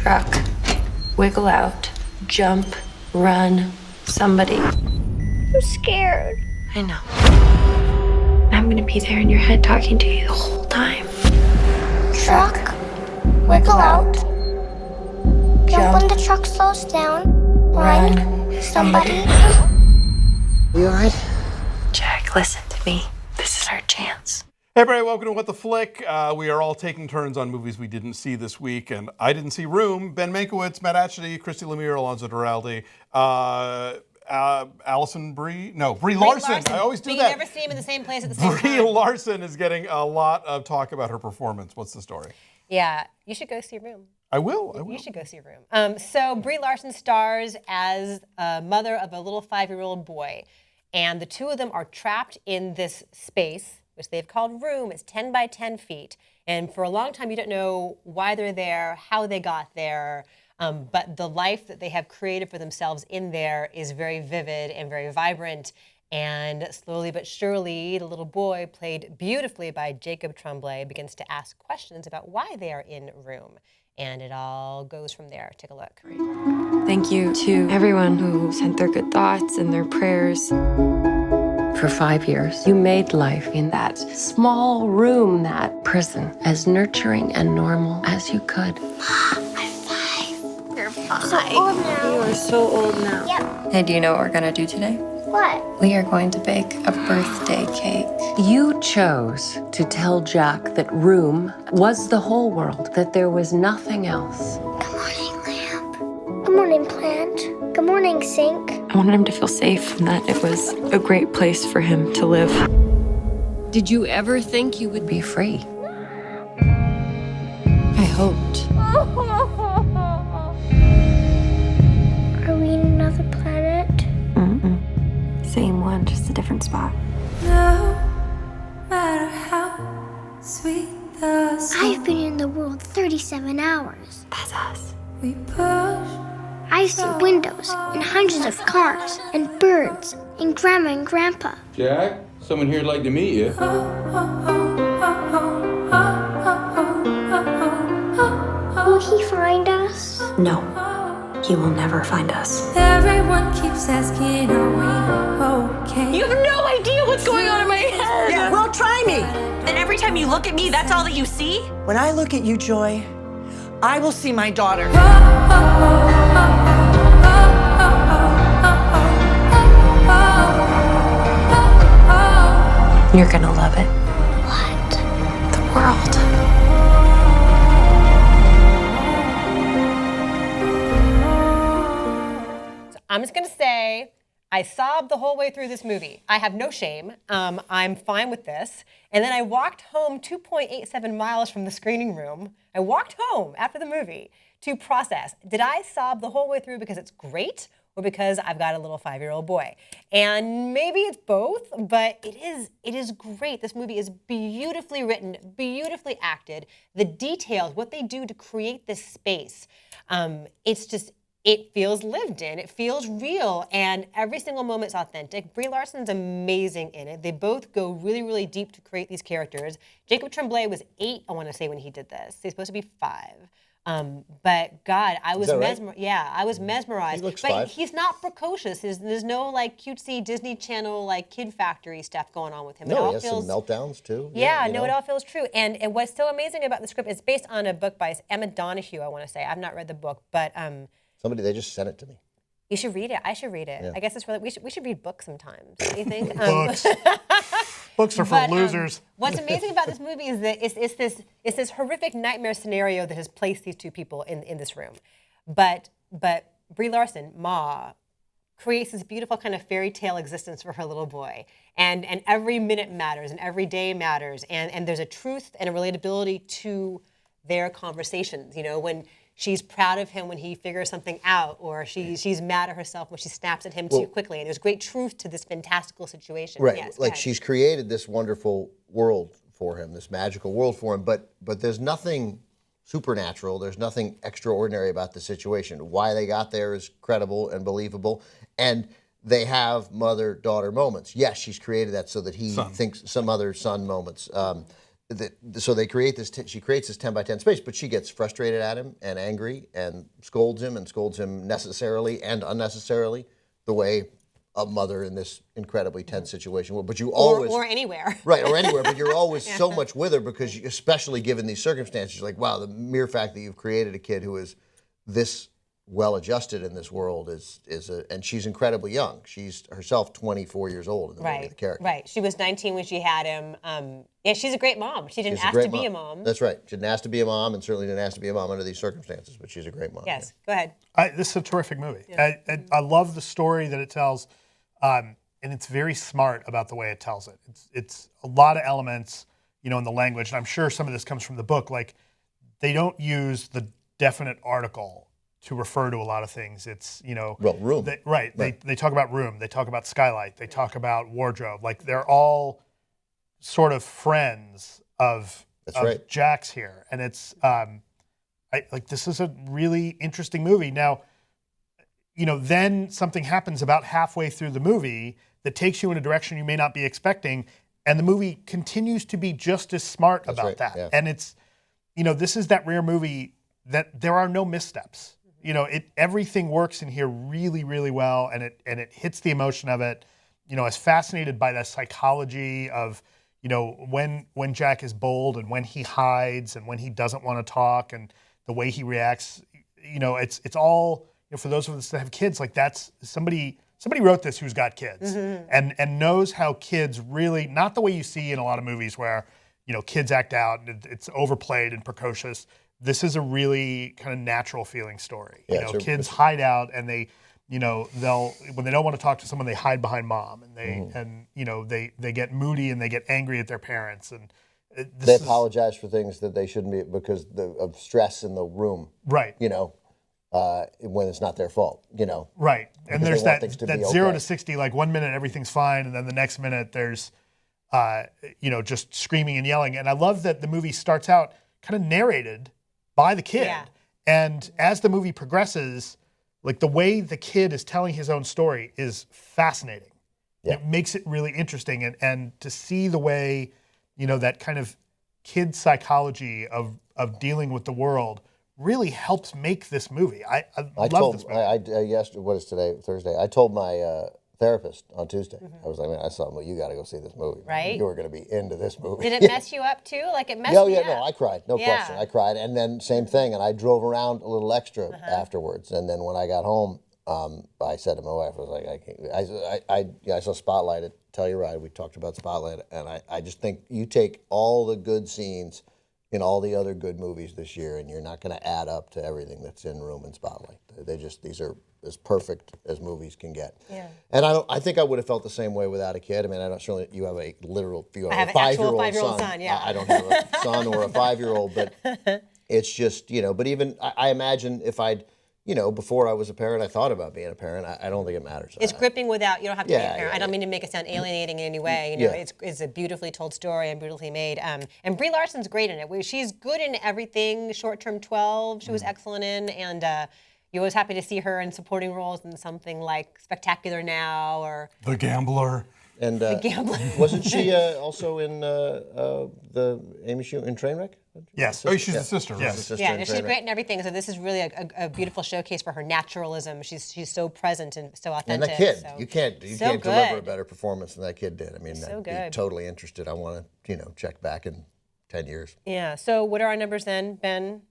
truck, wiggle out, jump, run, somebody. I'm scared. I know. I'm gonna be there in your head talking to you the whole time. Truck, wiggle out. Jump when the truck slows down. Run, somebody. You all right? Jack, listen to me. This is our chance. Hey everybody, welcome to What the Flick. We are all taking turns on movies we didn't see this week, and I didn't see Room. Ben Mankiewicz, Matt Ashley, Christy Lemire, Alonzo Duralde, Brie Larson. I always do but that. You never see him in the same place at the same time. Brie Larson is getting a lot of talk about her performance. What's the story? Yeah, you should go see Room. I will. You should go see Room. So Brie Larson stars as a mother of a little 5-year-old boy, and the two of them are trapped in this space, which they've called Room. It's 10 by 10 feet. And for a long time, you don't know why they're there, how they got there. But the life that they have created for themselves in there is very vivid and very vibrant. And slowly but surely, the little boy, played beautifully by Jacob Tremblay, begins to ask questions about why they are in Room. And it all goes from there. Take a look. Thank you to everyone who sent their good thoughts and their prayers. For 5 years, you made life in that small room, that prison, as nurturing and normal as you could. I'm 5. You're 5. So old now. You are so old now. Yep. Hey, do you know what we're gonna do today? What? We are going to bake a birthday cake. You chose to tell Jack that Room was the whole world, that there was nothing else. Good morning, lamp. Good morning, plant. Good morning, sink. I wanted him to feel safe and that it was a great place for him to live. Did you ever think you would be free? I hoped. Are we in another planet? Same one, just a different spot. No matter how sweet the I've been in the world 37 hours. That's us. we push. I've seen windows and hundreds of cars and birds and grandma and grandpa. Jack, someone here would like to meet you. Will he find us? No, he will never find us. Everyone keeps asking, are we okay? You have no idea what's going on in my head. Yeah, well, try me. And every time you look at me, that's all that you see? When I look at you, Joy, I will see my daughter. You're gonna love it. What? The world. I'm just going to say, I sobbed the whole way through this movie. I have no shame. I'm fine with this. And then I walked home 2.87 miles from the screening room. I walked home after the movie to process. Did I sob the whole way through because it's great or because I've got a little 5-year-old boy? And maybe it's both, but it is great. This movie is beautifully written, beautifully acted. The details, what they do to create this space, it feels lived in, it feels real, and every single moment's authentic. Brie Larson's amazing in it. They both go really, really deep to create these characters. Jacob Tremblay was 8, I want to say, when he did this. He's supposed to be 5. But God, I was mesmerized. Yeah, I was mesmerized. He looks but 5. he's not precocious. There's no like cutesy Disney Channel like Kid Factory stuff going on with him. No, he has some meltdowns too. Yeah, you no, know? it all feels true. And what's so amazing about the script, it's based on a book by Emma Donoghue, I want to say. I've not read the book, but Somebody, they just sent it to me. you should read it. I should read it. Yeah. I guess it's really we should read books sometimes. What do you think? Books. Books are for losers. What's amazing about this movie is that it's this horrific nightmare scenario that has placed these two people in this room. But Brie Larson, Ma, creates this beautiful kind of fairy tale existence for her little boy. And every minute matters and every day matters. And there's a truth and a relatability to their conversations. You know, when she's proud of him when he figures something out, or she's mad at herself when she snaps at him too quickly. And there's great truth to this fantastical situation. Right, Yes, like yes. she's created this wonderful world for him, this magical world for him, but there's nothing supernatural, there's nothing extraordinary about the situation. Why they got there is credible and believable, and they have mother-daughter moments. Yes, she's created that so that he thinks some other son moments. so they create this. She creates this 10 by 10 space, but she gets frustrated at him and angry and scolds him necessarily and unnecessarily, the way a mother in this incredibly tense situation will. But you always or anywhere. right, or anywhere. But you're always so much with her because, especially given these circumstances, you're like, wow, the mere fact that you've created a kid who is this well-adjusted in this world and she's incredibly young. She's herself 24 years old in the movie, the character. Right. She was 19 when she had him. Yeah, she's a great mom. She didn't ask to be a mom. That's right. She didn't ask to be a mom, and certainly didn't ask to be a mom under these circumstances. But she's a great mom. Yes. Go ahead. This is a terrific movie. I love the story that it tells, and it's very smart about the way it tells it. It's a lot of elements, in the language, and I'm sure some of this comes from the book. Like, they don't use the definite article to refer to a lot of things. It's, room. They talk about room. They talk about skylight. They talk about wardrobe. Like, they're all sort of friends of Jack's here. And it's, this is a really interesting movie. Now, then something happens about halfway through the movie that takes you in a direction you may not be expecting. And the movie continues to be just as smart about that. Yeah. And it's, this is that rare movie that there are no missteps. Everything works in here really, really well, and it hits the emotion of it. I was fascinated by the psychology of, when Jack is bold and when he hides and when he doesn't want to talk and the way he reacts. It's all, for those of us that have kids, like that's somebody wrote this who's got kids and knows how kids really, not the way you see in a lot of movies where, kids act out and it's overplayed and precocious. This is a really kind of natural feeling story. Yeah, kids hide out and they, they'll, when they don't want to talk to someone, they hide behind mom and they get moody and they get angry at their parents and they apologize for things that they shouldn't be because of stress in the room. Right. When it's not their fault. Right. And there's that 0 okay. to 60. Like 1 minute everything's fine, and then the next minute there's, just screaming and yelling. And I love that the movie starts out kind of narrated by the kid. Yeah. And as the movie progresses, like the way the kid is telling his own story is fascinating. Yeah. It makes it really interesting. And to see the way, that kind of kid psychology of dealing with the world really helps make this movie. I love this movie. Yesterday, what is today, Thursday? I told my therapist on Tuesday. I was like, man, I saw him, you got to go see this movie. Right. You were going to be into this movie. Did it mess you up too? Like it messed me up? No, I cried. No question. I cried. And then same thing. And I drove around a little extra afterwards. And then when I got home, I said to my wife, I was like, I can't. I saw Spotlight at Telluride. We talked about Spotlight. And I just think you take all the good scenes in all the other good movies this year, and you're not going to add up to everything that's in Room and Spotlight. These are as perfect as movies can get. Yeah. And I think I would have felt the same way without a kid. I mean, you have a literal, I have a 5-year-old son. Yeah. I don't have a son or a 5-year-old, but it's just, but even I imagine if I'd, before I was a parent, I thought about being a parent. I don't think it matters. It's gripping without, you don't have to be a parent. I don't mean to make it sound alienating in any way. It's a beautifully told story and beautifully made. And Brie Larson's great in it. She's good in everything. Short-Term 12, she was excellent in. And you're always happy to see her in supporting roles in something like Spectacular Now or The Gambler. And The Gambler. Wasn't she also in the Amy Schumer in Trainwreck? Yes. Oh, she's the sister. Yes. Right? Yeah, she's great in everything. So this is really a beautiful showcase for her naturalism. She's so present and so authentic. And the kid, so. you can't deliver a better performance than that kid did. I mean, I'd be totally interested. I want to, check back in 10 years. Yeah. So what are our numbers then, Ben?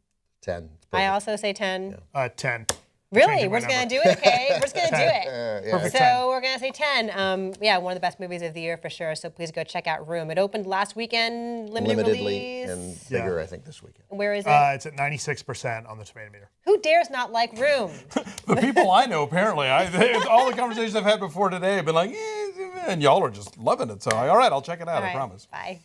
10. I also say 10. Yeah. 10. Really? We're just going to do it? Okay. We're just going to do it. Perfect. So we're going to say 10. One of the best movies of the year for sure. So please go check out Room. It opened last weekend, limited release. And bigger, I think, this weekend. Where is it? It's at 96% on the tomato meter. Who dares not like Room? The people I know, apparently. All the conversations I've had before today have been like, and y'all are just loving it. So, all right, I'll check it out, I promise. Bye.